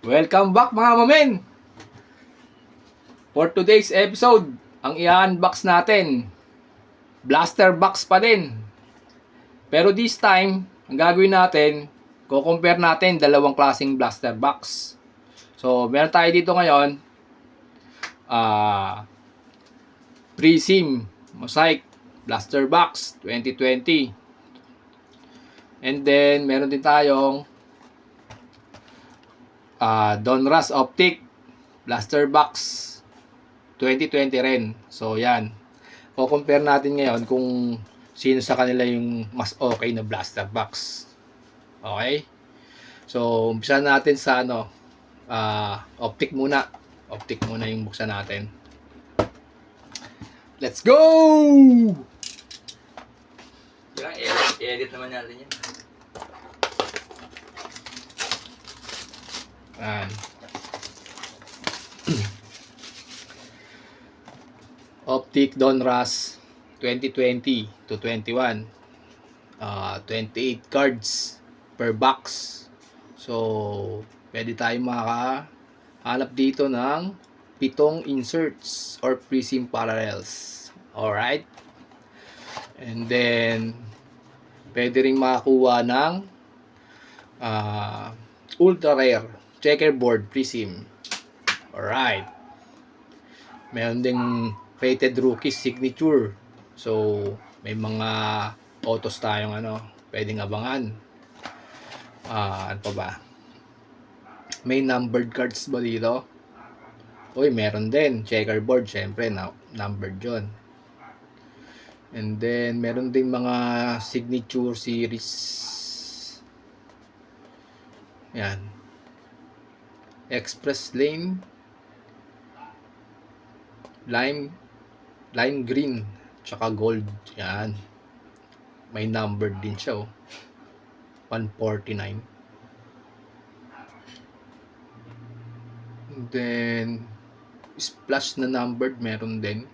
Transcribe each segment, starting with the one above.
Welcome back mga mamen! For today's episode, ang i-unbox natin, blaster box pa din. Pero this time, ang gagawin natin, compare natin dalawang klaseng blaster box. So, meron tayo dito ngayon, Prism Mosaic Blaster Box 2020. And then, meron din tayong Donruss Optic Blaster Box 2020 rin. So, yan. O-compare natin ngayon kung sino sa kanila yung mas okay na blaster box. Okay? So, umpisa natin sa optic muna. Optic muna yung buksan natin. Let's go! I-edit naman natin yan. Ayan. Optic Donruss 2020 to 21. 28 cards per box. So, pwede tayong makahanap dito ng 7 inserts or prism parallels. Alright? And then, pwede rin makakuha ng ultra rare checkerboard prism. Alright. Meron ding rated rookie signature. So, may mga autos tayong pwedeng abangan. Ano pa ba? May numbered cards ba dito? Uy, meron din. Checkerboard, syempre, numbered yun. And then, meron ding mga signature series. Yan. Express Lane, lime green, tsaka gold. Yan. May numbered din siya, 149. And then, splash na numbered, meron din.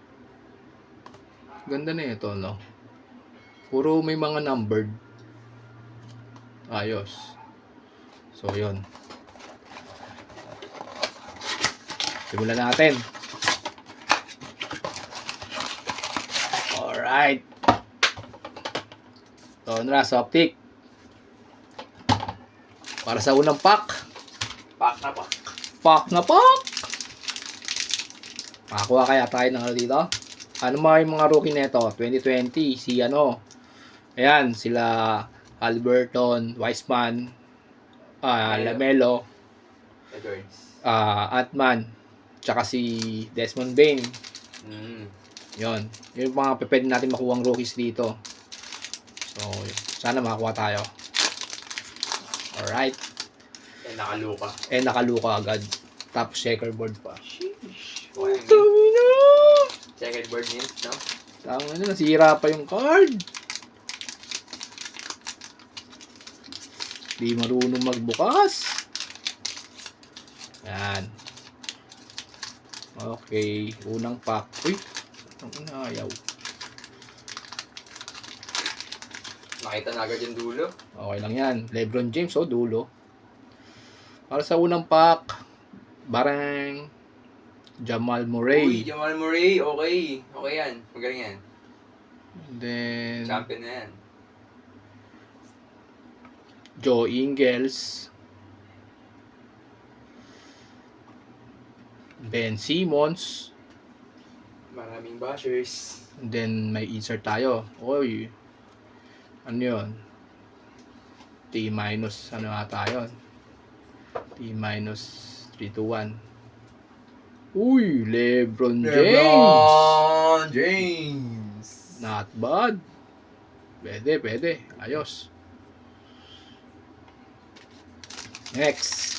Ganda na ito, no? Puro may mga numbered. Ayos. So, yun. Simulan natin. Alright. Donruss Optic. Para sa unang pack. Pack na pack. Pack na pack! Makakuha kaya tayo ng dito? Ano yung mga rookie nito? 2020. Si ayan, sila Alberton, Wiseman, Lamelo, Edwards. Antman, tsaka si Desmond Bain. Yun. Yung mga pwede natin makuha ang rookies dito. So, sana makakuha tayo. Alright. Nakaluka. Nakaluka agad. Tapos checkerboard pa. Sheesh. Checkerboard means, no? Tama na, nasira pa yung card. Di marunong magbukas. Yan. Okay, unang pack. Uy, ang inayaw. Nakita na agad yung dulo. Okay lang yan. LeBron James, dulo. Para sa unang pack, barang Jamal Murray. Uy, Jamal Murray. Okay. Okay yan. Magaling yan. And then, Champion na yan. Joe Ingles. Ben Simmons. Maraming bashers. And then, may insert tayo. Oy. Ano yun? T minus, ata yun? T minus 3-1. Uy, LeBron James. LeBron James. Not bad. Pwede. Ayos. Next.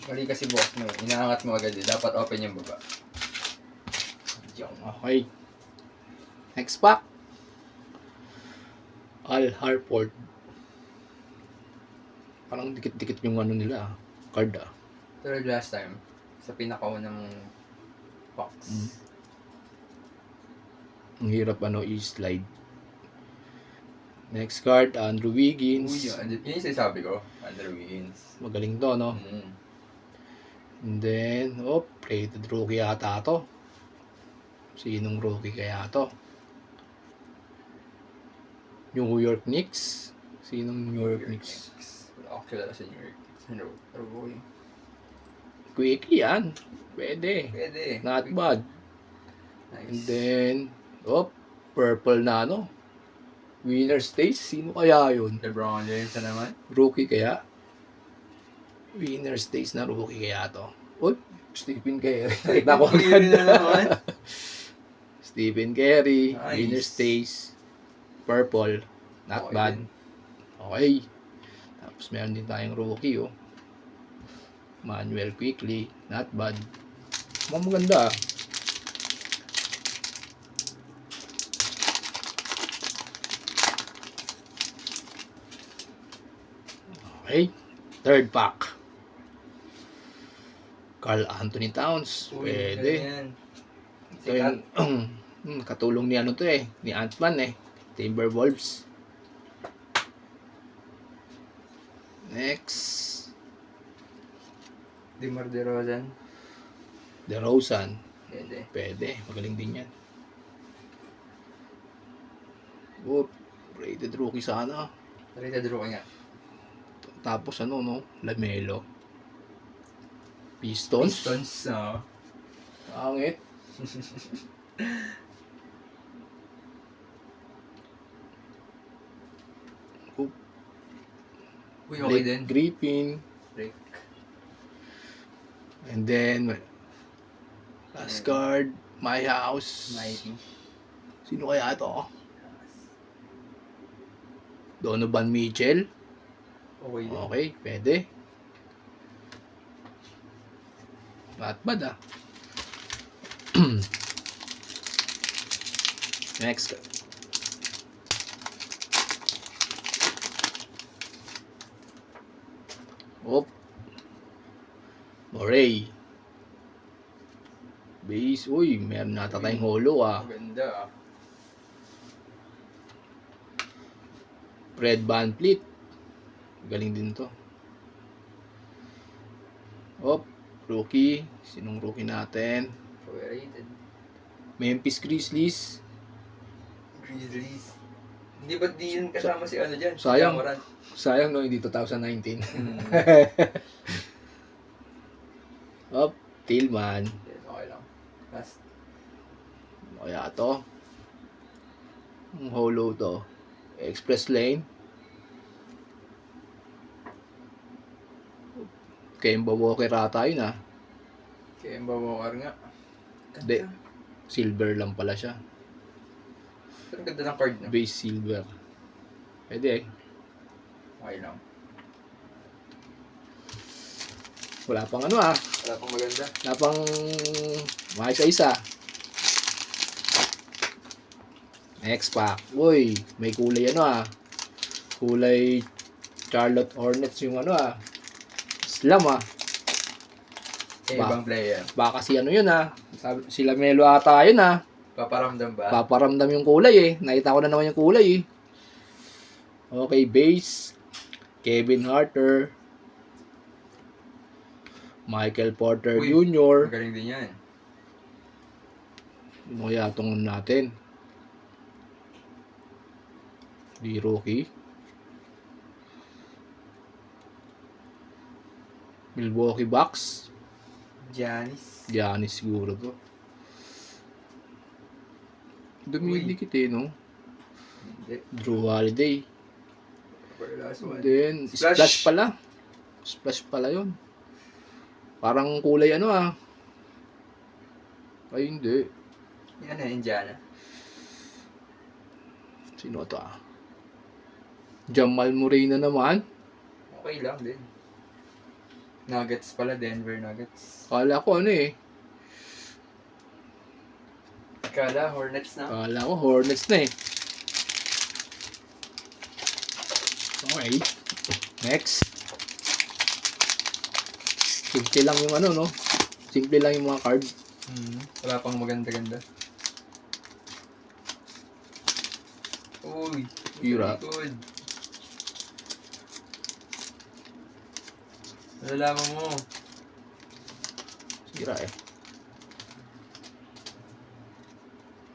Mali kasi box mo. Inaangat mo agad. Dapat open yung baba. Okay. Next pack. Al Harford. Parang dikit-dikit yung nila. Card Third last time. Sa pinakaunang box. Ang hirap i-slide. Next card, Andrew Wiggins. Uy, yun yung sinasabi ko. Andrew Wiggins. Magaling to, no? And then, rated rookie yata to. Sinong rookie kaya to? New York Knicks. Sinong New York Knicks? Wala akong kilala sa New York Knicks. Ano? Uy. Quickly yan. Pwede. Pwede. Not bad. And Nice. then, purple na ano. Winner stays. Sino kaya yun? LeBron James na naman. Rookie kaya? Winner stays na rookie kaya to. Stephen Curry. Nakita ko Yun na naman. Stephen Curry. Nice. Winner stays. Purple. Not Okay bad. din. Okay. Tapos meron din tayong rookie, Manuel Quickly. Not bad. Maganda. Okay. Third pack. Carl Anthony Towns. Uy, Pwede. ganyan. Ito yung katulong ni ano to ni Ant-Man Timberwolves. Next, DeMar DeRozan. DeRozan. Pwede. Pwede, magaling din yan. Rated rookie sana. Rated rookie nga. Tapos Lamelo. Pistons. No? Angit. Uy, okay Blake din. Griffin. Break. And then, last card, My House. Mighty. Sino kaya ito? Donovan Mitchell. Okay din. Okay, pwede. Not bad Next. Murray. Base. Uy, meron nata tayong holo Maganda. Fred VanVleet. Galing din to. Rookie. Sinong rookie natin? Overrated. Memphis Grizzlies. Grizzlies. Hindi ba di yun kasama si ano dyan? Sayang. Jamoran. Sayang hindi 2019. Tillman. Yes, okay lang. Last. Ano kaya to? Ang holo to. Express Lane. Kemba Walker ata yun Kemba Walker nga. Hindi. Silver lang pala siya. Pero ang ganda ng card, no? Base silver. Pwede Okay lang. Wala pang Wala pang maganda. Wala pang isa-isa. Next pack. Uy, may kulay Kulay Charlotte Hornets yung Slam Ibang player. Baka si yun sila Melo ata yun Paparamdam ba? Paparamdam yung kulay Nakita ko na naman yung kulay Okay, base. Kevin Harter. Michael Porter Uy, Jr. Magaling din yan. Ano kaya itong natin? Di rookie. Milwaukee Bucks. Giannis siguro to. Dumidikit no? Hindi. Drew Holiday. For the last one. Then, Splash. splash pala. Splash pala yun. Parang kulay Ay, hindi. Yan Indiana. Sino to Jamal Murray na naman. Okay lang din. Nuggets pala, Denver Nuggets. Kala ko Kala, Hornets na. Kala ko Hornets na Okay. Next. Simple lang yung Simple lang yung mga cards. Wala pang maganda-ganda. Uy, Sira. Good. Nalalaman mo. Sira eh.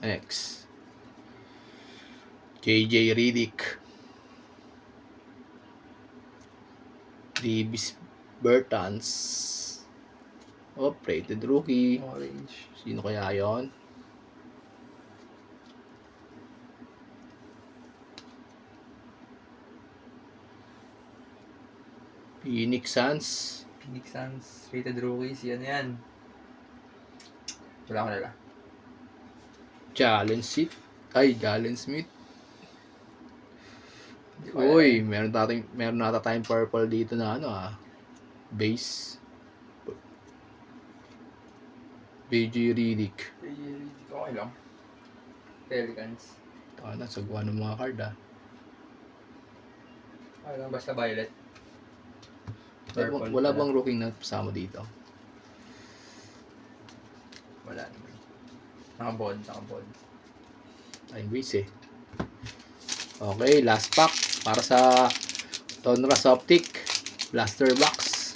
Next. JJ Redick. Davis Bertans. Oh, rated rookie. Orange. Sino kaya yon? Phoenix Suns. Phoenix Suns. Rated rookies. Yan yan. Wala ko nila. Jalen Smith. Ay, Jalen Smith. Hindi ko alam. Uy, meron nata tayong purple dito na ano base. BJ Redick. Okay lang. Pelicans. Taka na, sagwa ng mga card Okay lang. Basta violet. Wala bang rookie na kasama dito? Wala naman. Nakabond. Time waste eh. Okay, last pack para sa Donruss Optic Blaster Box.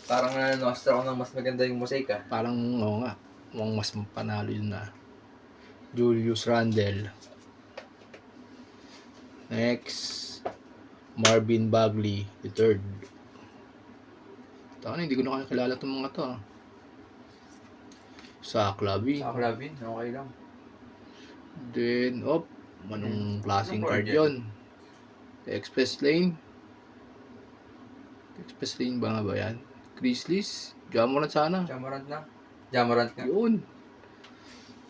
Parang nanonostra ako ng mas maganda yung mosaic Parang oo nga, mukhang mas panalo yun na. Julius Randle. Next, Marvin Bagley III. Taka na, hindi ko na kakilala itong mga to Sa Clubby. Sa Clavin, okay lang. Then, anong klaseng Anong card card yun? Express Lane. Express Lane ba nga ba yan? Grizzlies? Jamorant sana. Jamorant na. Jamorant nga. Yun.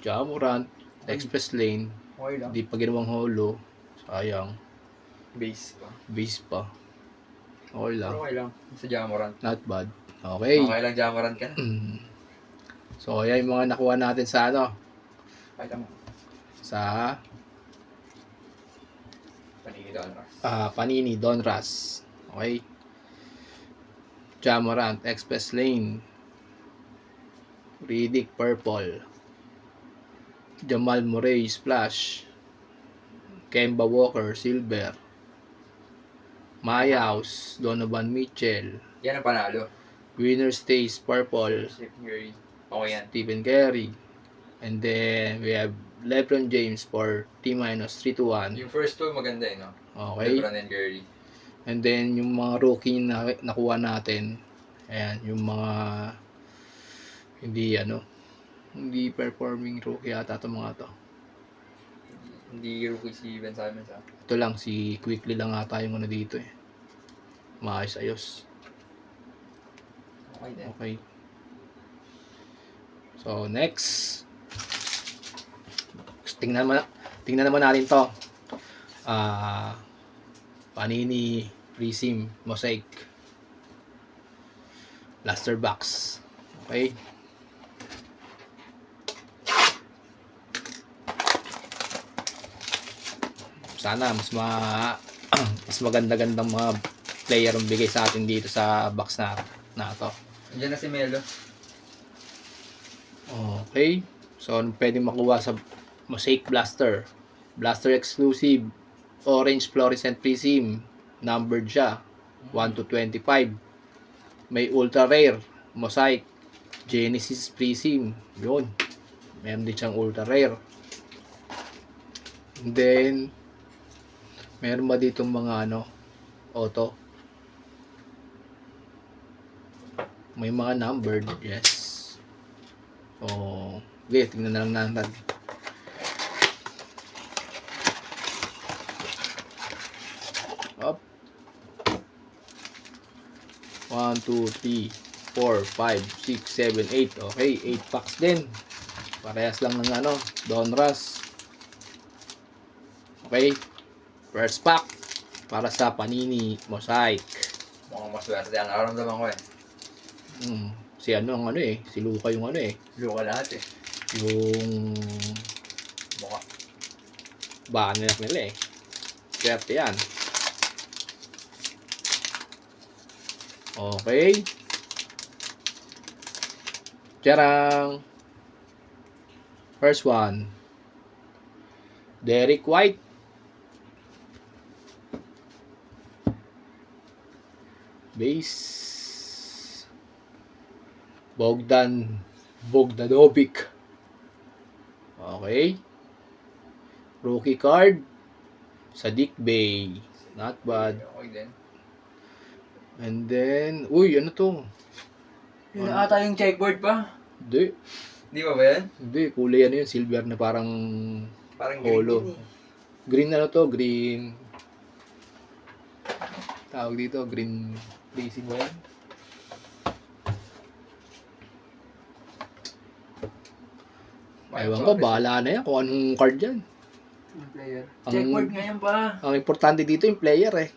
Jamorant. Express Lane. Okay lang. Hindi pa ginawang holo. Sayang. Base pa. Base pa. Okay lang. Pero okay lang. Sa Jamorant. Not bad. Okay. Okay lang Jamorant ka. So, ayan yung mga nakuha natin sa Pakita mo. sa Panini Donruss. Panini Donruss. Okay. Jamorant, Express Lane, Redick Purple, Jamal Murray Splash, Kemba Walker Silver, Mayaus, Donovan Mitchell, Yan ang panalo. Winner Stays Purple, Stephen Curry. Okay yan. Stephen Curry, and then we have LeBron James for T-321. Yung first two maganda no? Okay. LeBron and Curry. And then, yung mga rookie na nakuha natin, ayan, yung mga hindi performing rookie yata itong mga to. Hindi rookie si Ben Simmons Ito lang, si Quickly lang ata yung dito eh. Maayos-ayos. Okay din. Okay. So, next. Tingnan naman natin to. Panini Prism Mosaic Blaster Box. Okay. Sana mas maganda-gandang mga player ang bigay sa atin dito sa box na to. Diyan na si Melo. Okay. So, pwede makuha sa Mosaic Blaster. Blaster exclusive. Orange fluorescent prism. Numbered siya. 1 to 25. May ultra rare. Mosaic. Genesis prism. Yun. Meron din siyang ultra rare. And then, meron ba dito mga auto? May mga numbered. Yes. So, okay, tingnan na lang natin. Up. 1, 2, 3, 4, 5, 6, 7, 8. Okay, 8 packs din. Parehas lang ng Donruss. Okay. First pack para sa Panini Mosaic. Mukhang maswerte yan. Nakaramdaman ko Si Luka yung Luka lahat yung Mukha. banner nila Swerte yan. Okay. Charang. First one. Derek White. Base. Bogdanovic. Okay. Rookie card. Sadiq Bey. Not bad. Okay din. And then, uy, ano to? Yun na ata yung checkboard pa. Hindi. Di ba yan? Hindi, kulay ano yun, silver na parang Parang holo. green yun eh. Green ano to? Green. Tawag dito, green racing ba yan? Ewan ko, bahala na yan kung anong card yan. Yung player. Ang- Checkboard nga yan pa. Ang importante dito yung player eh.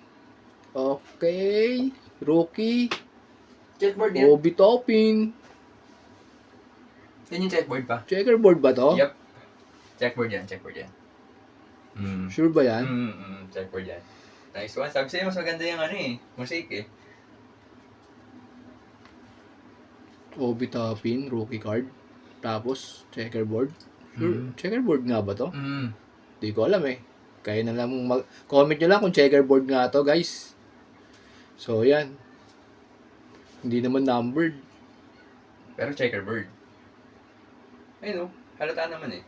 Okay. Rookie. Checkboard yan. Obi Toppin. Yan yung checkboard pa. Checkerboard ba to? Yep. Checkboard yan, checkboard yan. Sure ba yan? Checkboard yan. Nice one. Sabi sa'yo, mas maganda yung ano eh. Mosaic eh. Obi Toppin, rookie card. Tapos, checkerboard. Sure. Checkerboard nga ba to? Di ko alam eh. Kaya na lang comment nyo lang kung checkerboard nga to, guys. So, yan. Hindi naman numbered. Pero checkerboard. Ayun o. Halata naman eh.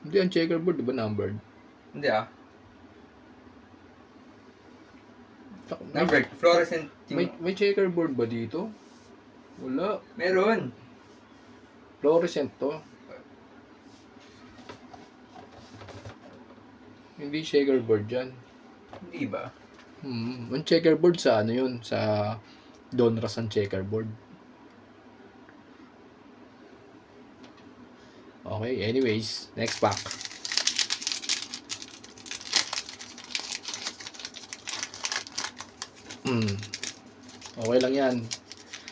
Hindi, ang checkerboard, di ba numbered? Hindi ah. May, Numbered. Fluorescent yung... may checkerboard ba dito? Wala. Meron. Fluorescent to. Hindi checkerboard yan. Hindi ba? Ang checkerboard sa ano yun? Sa Donruss ang checkerboard. Okay, anyways. Next pack. Okay lang yan.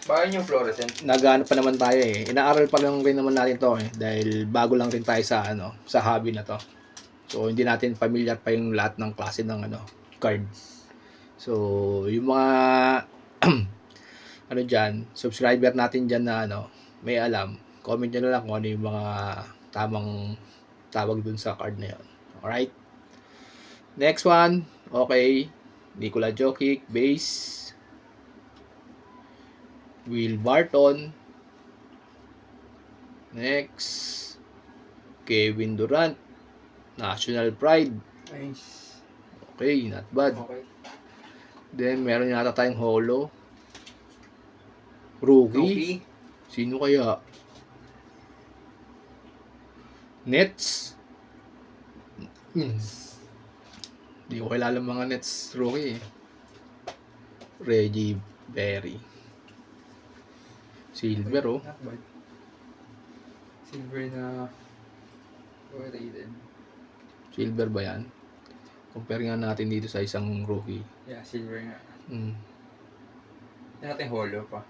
Bakit yung fluorescent? Nagano pa naman tayo eh. Inaaral pa lang rin naman natin to eh. Dahil bago lang rin tayo sa ano, sa hobby na to. So hindi natin familiar pa yung lahat ng klase ng ano, cards. So yung mga ano diyan, subscriber natin diyan na ano, may alam. Comment nyo na lang kung ano yung mga tamang tawag dun sa card na yun. Alright? Next one. Okay. Nikola Jokic, base. Will Barton. Next, Kevin Durant, National Pride. Nice. Okay, not bad. Okay. Then, meron yata tayong holo. Rookie. Rookie. Sino kaya? Nets. Hindi ko kilala mga Nets rookie. Reggie Berry. Silver oh. Not bad. Silver na... Rated. Silver ba yan? Compare nga natin dito sa isang rookie. Yeah, silver nga. Mm. Yan natin holo pa.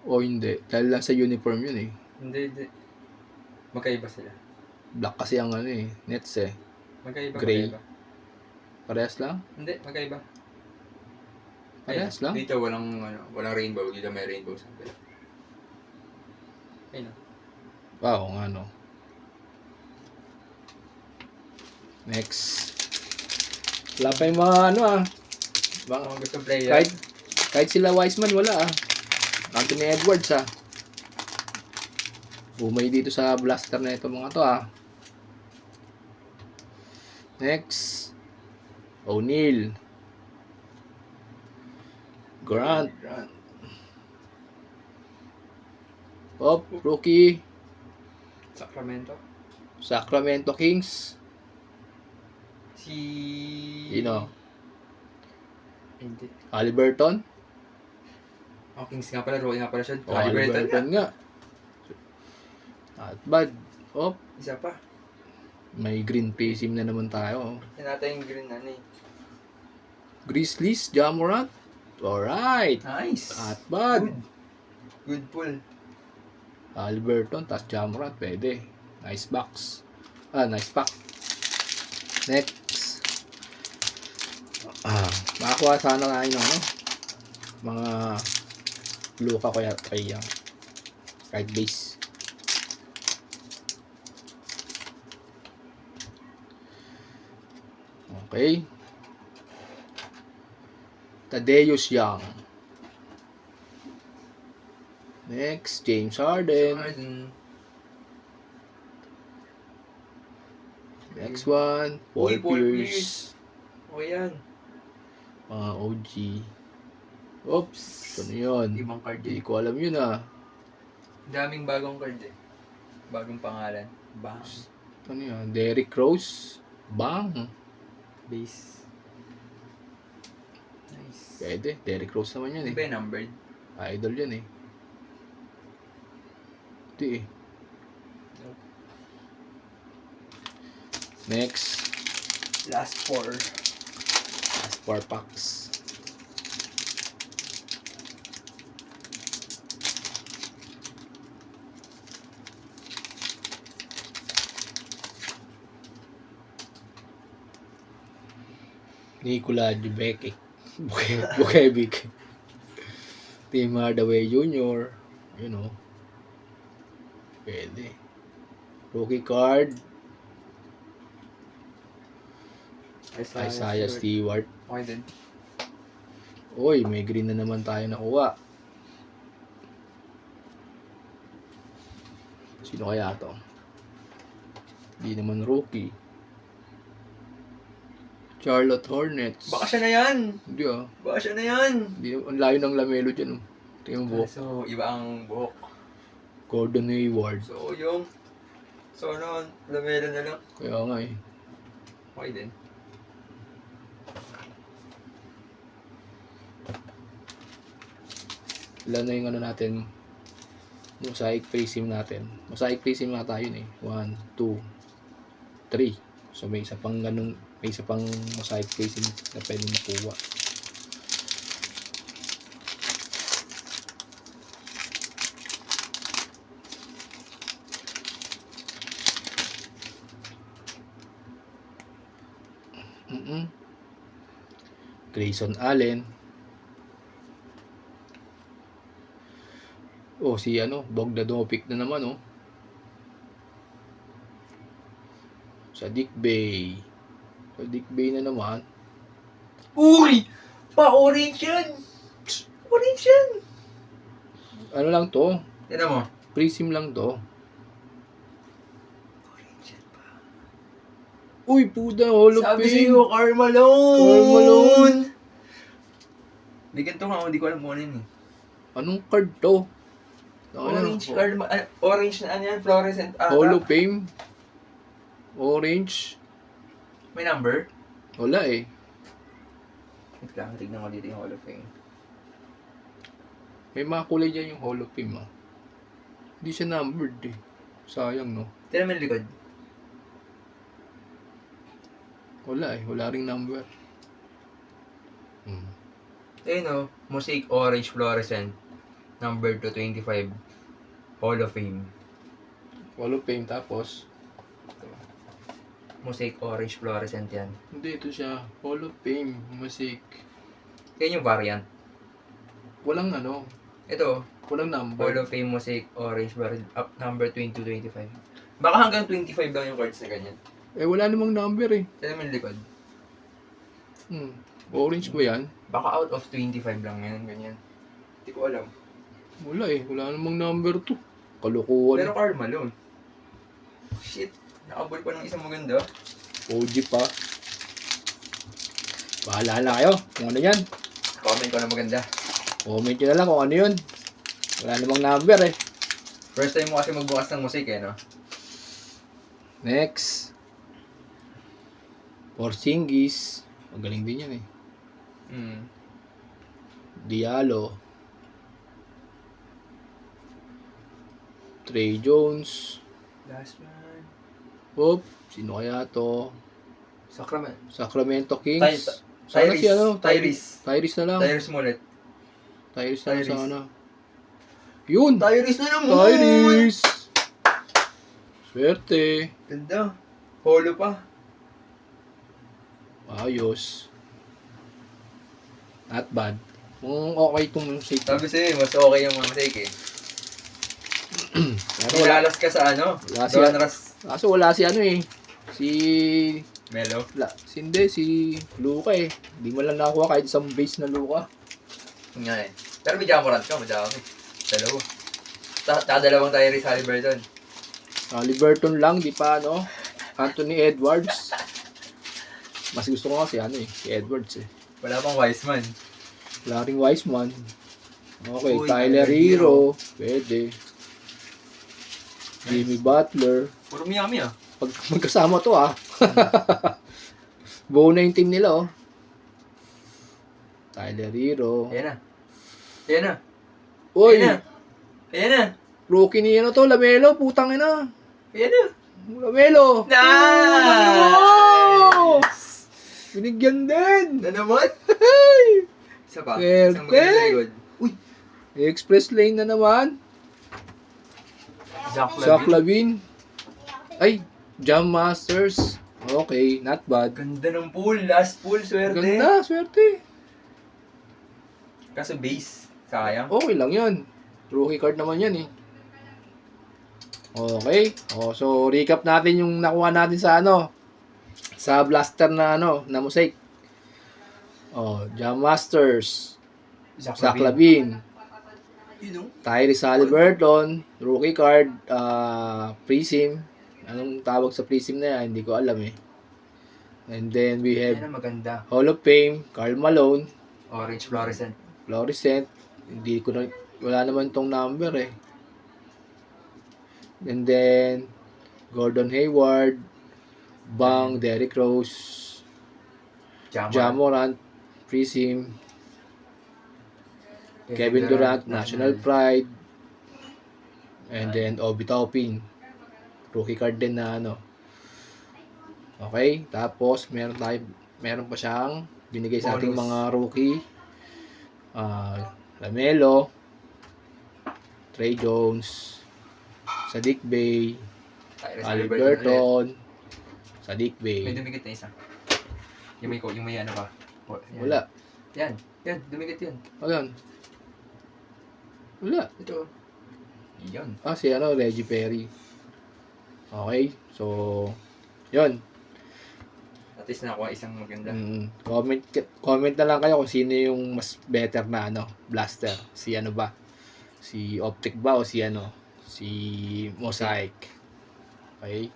O hindi. Dahil lang sa uniform yun eh. Hindi. Magkaiba sila. Black kasi ang ano eh. Nets eh. Magkaiba. Gray. Magkaiba. Parehas lang? Hindi, magkaiba. Parehas lang? Dito walang rainbow. Dito may rainbow sa kabila. Ayun. Wow, nga no. Next. Wala pa yung mga ano ah. Mga, Mga gusto player. kahit sila Wiseman wala ah. Anthony Edwards ah. Bumay dito sa blaster na ito mga to ah. Next. O'Neal. Grant. Pop, rookie. Sacramento Kings. Sino? Hindi. Haliburton. Oh, Kings nga pala. Roy nga pala siya. O, Haliburton nga. Not bad. Oh, Isa pa. may green PSIM na naman tayo. Yan natin yung green na eh. Grizzlies, Ja Morant. Alright. Nice. Not bad. Good pull. Haliburton, tas Ja Morant. Pwede. Nice box. Nice pack. Next. Makakuha sana tayo ng ano, mga Luka kaya right base. Okay. Thaddeus Young. Next, James Harden. Harden. Next one, Uy, Paul Paul Pierce. O yan. Mga OG. Oops, ano yun? Ibang card Hindi eh. ko alam yun ah. Daming bagong card eh. Bagong pangalan. Bang. Ano yun? Derrick Rose. Bang. Base. Nice. Pwede. Derrick Rose naman yun Di eh. ba yung numbered? Idol yan eh. Hindi eh. Nope. Next. Last 4. Last 4 packs. Nikola Jubeki. Bukevic. Tim Hardaway Jr. You know. Pwede. Rookie card. Isaiah Stewart. Okay din. Uy, may green na naman tayo nakuha. Sino kaya to? Hindi naman rookie. Charlotte Hornets. Baka siya na yan! Hindi ah. Baka siya na yan! Hindi, ang layo ng lamelo dyan. Oh. Tingnan mo buhok. So, iba ang buhok. Gordon Hayward. So, yung... So, ano, lamelo na lang. Kaya nga eh. Okay din. Ilan na yung ano natin? Mosaic Prism natin. Mosaic Prism na tayo yun eh. 1, 2, 3. So may isa pang ganun, may isa pang Mosaic Prism na pwedeng makuha. Grayson Allen. Oh, si ano, Bogdanovic na naman oh. Sadiq Bey. Sadiq Bey na naman. Uy! Pa-orange yan! Orange yan! Ano lang to? Tignan mo. Prism lang to. Orange yan pa. Uy, puda, Hall of Sabi Fame. sa'yo, Karl Malone! Karl Malone! May ganito nga, hindi ko alam kung ano yun eh. Anong card to? Orange, orange na ano yan, fluorescent Hall of Fame. Orange. May number? Wala eh. Wait lang, tignan ko dito yung Hall of Fame. May mga kulay dyan yung Hall of Fame ah. Hindi siya numbered eh. Sayang no. Tignan mo yung likod. Wala eh. Wala ring number. Ayun o, Mosaic Orange Fluorescent. Number 225. Hall of Fame. Hall of Fame tapos. Mosaic Orange Fluorescent yan. Hindi, ito siya. Hall of Fame. Music. Yan yung variant. Walang ano. Ito, Walang Hall number. of Fame Mosaic Orange Fluorescent. Up number 2225. Baka hanggang 25 lang yung cards na ganyan. Eh, wala namang number eh. Tignan mo yung likod. Orange ba yan? Baka out of 25 lang yan, ganyan. Hindi ko alam. Wala eh. Wala namang number to. Kalukuhan. Pero Karl Malone. Shit. Nakabol pa ng isang maganda. OG pa. Bahala na kayo. Kung ano yan. Comment ko na maganda. Comment nyo na lang kung ano yun. Wala namang number eh. First time mo kasi magbukas ng musik eh, no? Next. Porzingis. Magaling din yan eh. Diallo. Trey Jones. Last one. Hop. Sino kaya to? Sacramento Kings. Sana si ano? Tyrese na lang. Tyrese Smollett. Tyrese na lang Tyrese. sana. Yun! Tyrese na naman! Tyrese! Swerte. Ganda. Holo pa. Ayos. Not bad. Kung okay itong music. Sabi sa'yo, mas okay yung mga musik eh. Pero wala. Nilalas ka sa ano? Wala Don siya. Ras. Kaso wala si ano eh. Si Melo. Hindi, si Luka eh. Hindi mo lang nakuha kahit isang base na Luka. Nga eh. Pero may Jamorant ka, madami. Dalawa. Dalawang tayo rin sa Haliburton. Liberton lang, di pa ano. Anthony Edwards. Mas gusto ko kasi ano eh, si Edwards eh. Wala pang Wiseman. Wala ring Wiseman. Okay, Uy, Tyler Tyler Hero. Pwede. Jimmy Butler. Puro Miami ah. Pag magkasama to ah. Buo na yung team nila oh. Tyler Hero. Ayan na. Ayan na. Uy, Ayan na. Ayan na. rookie niya na to, Lamelo, putang ina. Ayan na. Lamelo. Nice! Binigyan din. Na naman? Isa pa. Swerte. Isang maganda sa likod. Uy! Express lane na naman. Zach Lavine. Ay, Jam Masters. Okay, not bad. Ganda ng pool. Last pool. Swerte. Ganda, swerte. Kaso base. Sayang. Okay lang yan. Rookie card naman yan eh. Okay. So recap natin yung nakuha natin sa ano. Sa blaster na ano, na mosaic. Jam Masters. Zach Lavine. You know? Tyrese Haliburton, rookie card, Prism. Anong tawag sa Prism na yan? Hindi ko alam eh. And then we have Ayan na maganda. Hall of Fame, Karl Malone, Orange fluorescent. Florissant. Hindi ko na, wala naman tong number eh. And then Gordon Hayward, Bang, Derrick Rose, Jamorant, Prism, Kevin Durant, National Pride, and then Obi Toppin. Rookie card din na ano. Okay, tapos meron pa siyang binigay sa ating Bonus. mga rookie. Lamelo, Trey Jones, Sadiq Bey, Haliburton, Sadiq May Bey. dumikit na isa. Yung may ano pa. Yan. Wala. Yan. Yan. Dumikit yan. Ayan. Wala. Ito. Yan. Si ano, Reggie Perry. Okay, so yun. At least nakuha isang maganda. Comment na lang kayo kung sino yung mas better na ano, blaster. Si ano ba? Si Optic ba o si ano? Si Mosaic. Okay?